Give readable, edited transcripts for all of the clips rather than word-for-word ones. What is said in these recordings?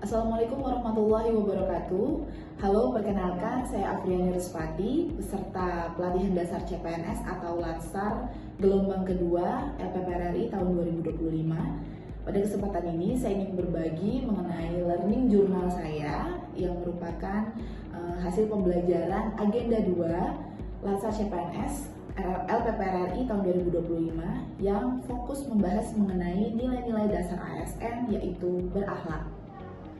Assalamualaikum warahmatullahi wabarakatuh. Halo, perkenalkan saya Afriani Ruspati, peserta pelatihan dasar CPNS atau Latsar gelombang kedua LPPRRI tahun 2025. Pada kesempatan ini saya ingin berbagi mengenai learning journal saya yang merupakan hasil pembelajaran agenda 2 Latsar CPNS LPPRRI tahun 2025 yang fokus membahas mengenai nilai-nilai dasar ASN yaitu berakhlak.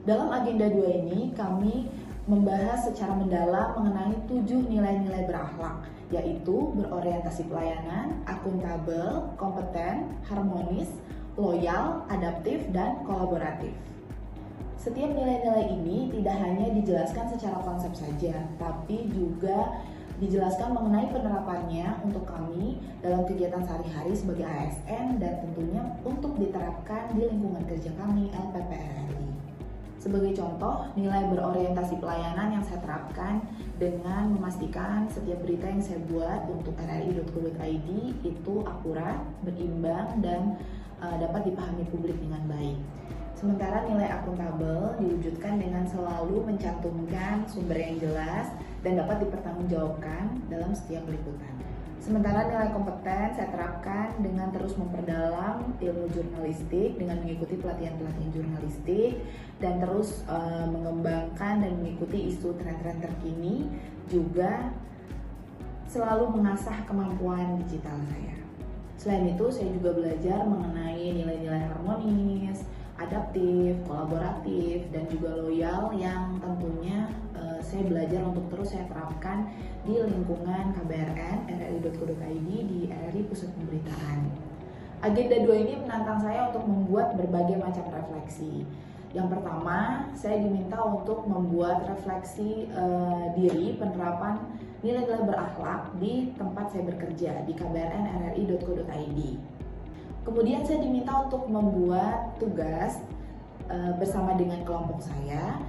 Dalam agenda 2 ini kami membahas secara mendalam mengenai 7 nilai-nilai berakhlak, yaitu berorientasi pelayanan, akuntabel, kompeten, harmonis, loyal, adaptif, dan kolaboratif. Setiap nilai-nilai ini tidak hanya dijelaskan secara konsep saja, tapi juga dijelaskan mengenai penerapannya untuk kami dalam kegiatan sehari-hari sebagai ASN dan tentunya untuk diterapkan di lingkungan kerja kami LPPRRI. Sebagai contoh, nilai berorientasi pelayanan yang saya terapkan dengan memastikan setiap berita yang saya buat untuk rri.co.id itu akurat, berimbang, dan dapat dipahami publik dengan baik. Sementara nilai akuntabel diwujudkan dengan selalu mencantumkan sumber yang jelas dan dapat dipertanggungjawabkan dalam setiap liputan. Sementara nilai kompeten saya terapkan dengan terus memperdalam ilmu jurnalistik dengan mengikuti pelatihan-pelatihan jurnalistik dan terus mengembangkan dan mengikuti isu tren-tren terkini, juga selalu mengasah kemampuan digital saya. Selain itu, saya juga belajar mengenai nilai-nilai harmonis, adaptif, kolaboratif, dan juga loyal yang tentunya saya belajar untuk terus saya terapkan di lingkungan KBRN, rri.co.id, di RRI Pusat Pemberitaan. Agenda 2 ini menantang saya untuk membuat berbagai macam refleksi. Yang pertama, saya diminta untuk membuat refleksi diri penerapan nilai-nilai berakhlak di tempat saya bekerja di KBRN rri.co.id. Kemudian saya diminta untuk membuat tugas bersama dengan kelompok saya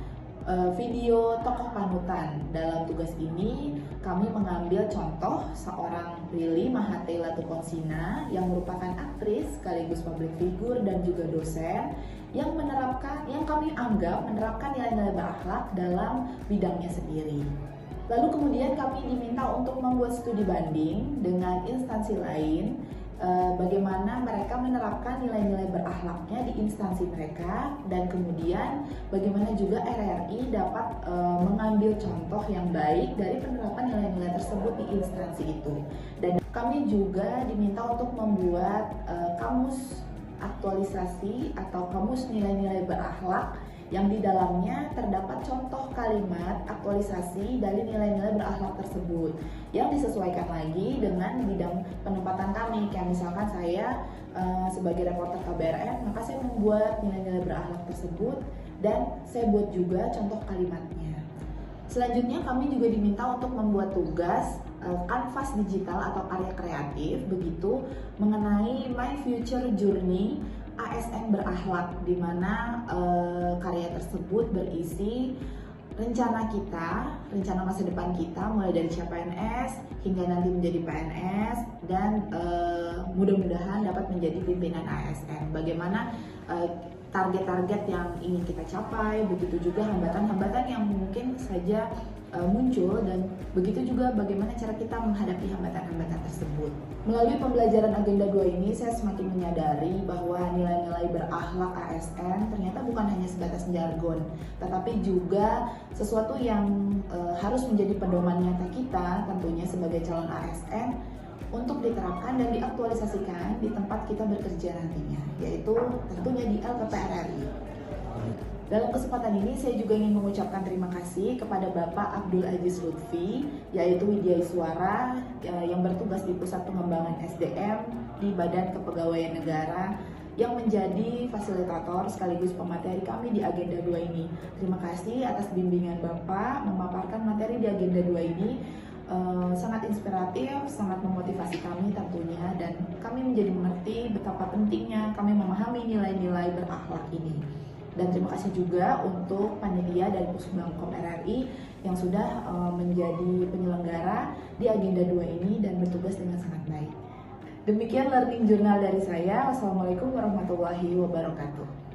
video tokoh panutan. Dalam tugas ini kami mengambil contoh seorang Prilly Mahathir Latukonsina yang merupakan aktris sekaligus public figure dan juga dosen yang kami anggap menerapkan nilai-nilai berakhlak dalam bidangnya sendiri. Lalu kemudian kami diminta untuk membuat studi banding dengan instansi lain, bagaimana mereka menerapkan nilai-nilai berakhlaknya di instansi mereka, dan kemudian bagaimana juga RRI dapat mengambil contoh yang baik dari penerapan nilai-nilai tersebut di instansi itu. Dan kami juga diminta untuk membuat kamus aktualisasi atau kamus nilai-nilai berakhlak yang di dalamnya terdapat contoh kalimat aktualisasi dari nilai-nilai berakhlak tersebut yang disesuaikan lagi dengan bidang penempatan kami. Kayak misalkan saya sebagai reporter KBRN, maka saya membuat nilai-nilai berakhlak tersebut dan saya buat juga contoh kalimatnya. Selanjutnya kami juga diminta untuk membuat tugas kanvas digital atau karya kreatif begitu mengenai My Future Journey ASN berakhlak, di mana karya tersebut berisi rencana kita, rencana masa depan kita mulai dari CPNS hingga nanti menjadi PNS dan mudah-mudahan dapat menjadi pimpinan ASN. Bagaimana target-target yang ingin kita capai, begitu juga hambatan-hambatan yang mungkin saja muncul, dan begitu juga bagaimana cara kita menghadapi hambatan-hambatan tersebut. Melalui pembelajaran agenda 2 ini saya semakin menyadari bahwa nilai-nilai berakhlak ASN ternyata bukan hanya sebatas jargon, tetapi juga sesuatu yang harus menjadi pedoman nyata kita tentunya sebagai calon ASN untuk diterapkan dan diaktualisasikan di tempat kita bekerja nantinya, yaitu tentunya di LPPRRI. Dalam kesempatan ini saya juga ingin mengucapkan terima kasih kepada Bapak Abdul Aziz Lutfi, yaitu Widyaswara yang bertugas di Pusat Pengembangan SDM di Badan Kepegawaian Negara, yang menjadi fasilitator sekaligus pemateri kami di agenda 2 ini. Terima kasih atas bimbingan Bapak memaparkan materi di agenda 2 ini. Sangat inspiratif, sangat memotivasi kami tentunya, dan kami menjadi mengerti betapa pentingnya kami memahami nilai-nilai berakhlak ini. Dan terima kasih juga untuk panitia dari Pusbangkom RRI yang sudah menjadi penyelenggara di agenda 2 ini dan bertugas dengan sangat baik. Demikian learning journal dari saya. Wassalamualaikum warahmatullahi wabarakatuh.